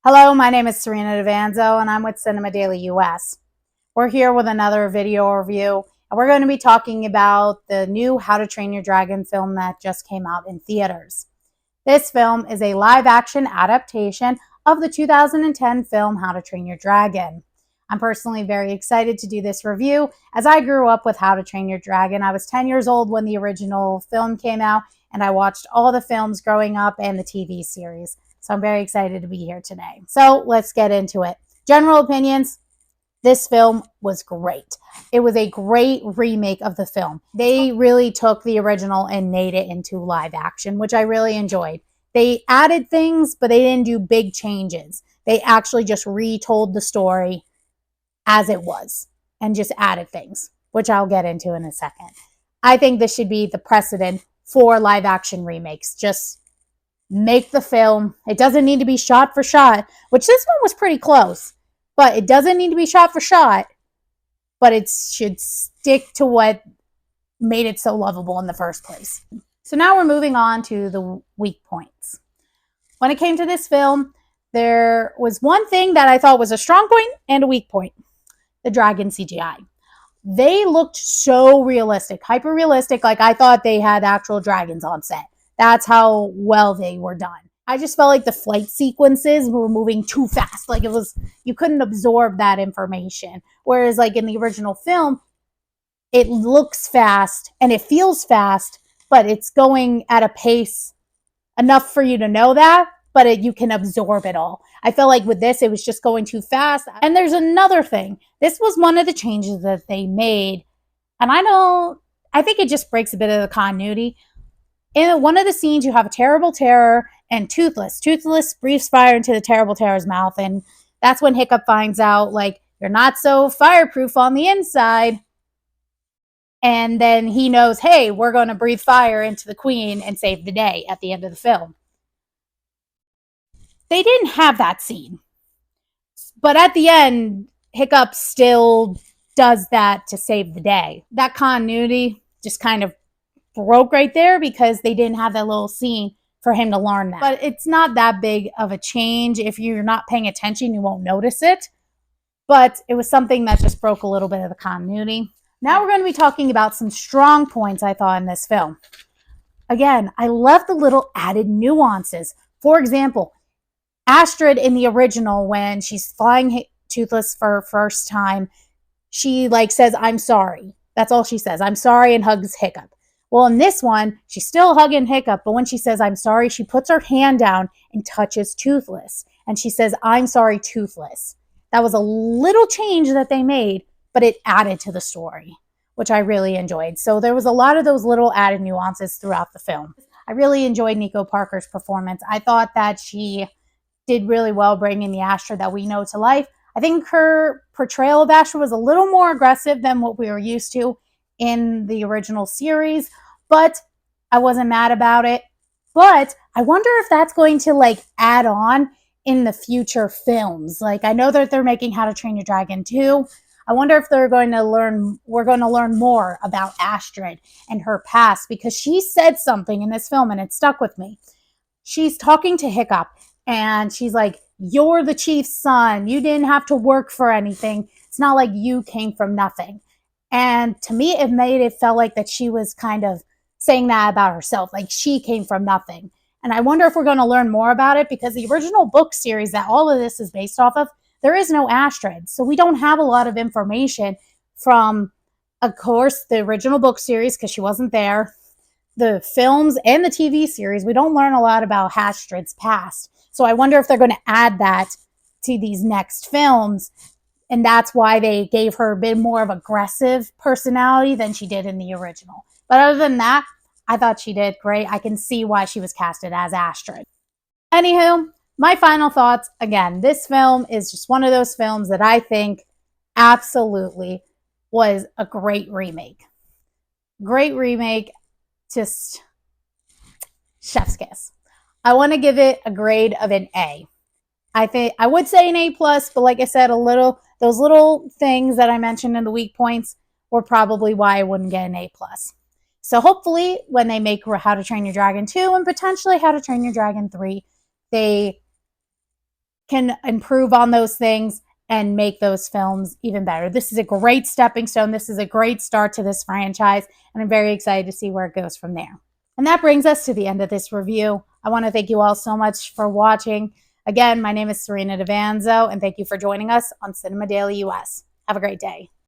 Hello, my name is Serena Davanzo, and I'm with Cinema Daily US. We're here with another video review, and we're going to be talking about the new How to Train Your Dragon film that just came out in theaters. This film is a live-action adaptation of the 2010 film How to Train Your Dragon. I'm personally very excited to do this review, as I grew up with How to Train Your Dragon. I was 10 years old when the original film came out, and I watched all the films growing up and the TV series. So I'm very excited to be here today. So let's get into it. General opinions. This film was great. It was a great remake of the film. They really took the original and made it into live action, which I really enjoyed. They added things, but they didn't do big changes. They actually just retold the story as it was and just added things, which I'll get into in a second. I think this should be the precedent for live action remakes. Just make the film. It doesn't need to be shot for shot, which this one was pretty close, but it doesn't need to be shot for shot, but it should stick to what made it so lovable in the first place. So now we're moving on to the weak points. When it came to this film, there was one thing that I thought was a strong point and a weak point: the dragon CGI. They looked so realistic, hyper realistic, like I thought they had actual dragons on set. That's how well they were done. I just felt like the flight sequences were moving too fast. Like you couldn't absorb that information. Whereas like in the original film, it looks fast and it feels fast, but it's going at a pace enough for you to know that, but you can absorb it all. I felt like with this, it was just going too fast. And there's another thing. This was one of the changes that they made. And I think it just breaks a bit of the continuity. In one of the scenes, you have a Terrible Terror and Toothless. Toothless breathes fire into the Terrible Terror's mouth, and that's when Hiccup finds out, like, you're not so fireproof on the inside. And then he knows, hey, we're going to breathe fire into the queen and save the day at the end of the film. They didn't have that scene. But at the end, Hiccup still does that to save the day. That continuity just kind of broke right there because they didn't have that little scene for him to learn that. But it's not that big of a change. If you're not paying attention, you won't notice it. But it was something that just broke a little bit of the continuity. Now we're going to be talking about some strong points I thought in this film. Again, I love the little added nuances. For example, Astrid in the original, when she's flying Toothless for her first time, she says, "I'm sorry." That's all she says. "I'm sorry," and hugs Hiccup. Well, in this one, she's still hugging Hiccup, but when she says, "I'm sorry," she puts her hand down and touches Toothless. And she says, "I'm sorry, Toothless." That was a little change that they made, but it added to the story, which I really enjoyed. So there was a lot of those little added nuances throughout the film. I really enjoyed Nico Parker's performance. I thought that she did really well bringing the Astrid that we know to life. I think her portrayal of Astrid was a little more aggressive than what we were used to in the original series, but I wasn't mad about it. But I wonder if that's going to add on in the future films. I know that they're making How to Train Your Dragon 2. I wonder if we're going to learn more about Astrid and her past, because she said something in this film and it stuck with me. She's talking to Hiccup and she's like, "You're the chief's son. You didn't have to work for anything. It's not like you came from nothing." And to me, it made it felt like that she was kind of saying that about herself, like she came from nothing. And I wonder if we're going to learn more about it, because the original book series that all of this is based off of, there is no Astrid. So we don't have a lot of information from, of course, the original book series, because she wasn't there, the films and the TV series. We don't learn a lot about Astrid's past. So I wonder if they're going to add that to these next films. And that's why they gave her a bit more of aggressive personality than she did in the original. But other than that, I thought she did great. I can see why she was casted as Astrid. Anywho, my final thoughts. Again, this film is just one of those films that I think absolutely was a great remake. Great remake. Just chef's kiss. I want to give it a grade of an A. I think I would say an A+, but like I said, those little things that I mentioned in the weak points were probably why I wouldn't get an A+. So hopefully when they make How to Train Your Dragon 2 and potentially How to Train Your Dragon 3, they can improve on those things and make those films even better. This is a great stepping stone. This is a great start to this franchise, and I'm very excited to see where it goes from there. And that brings us to the end of this review. I want to thank you all so much for watching. Again, my name is Serena Davanzo, and thank you for joining us on Cinema Daily US. Have a great day.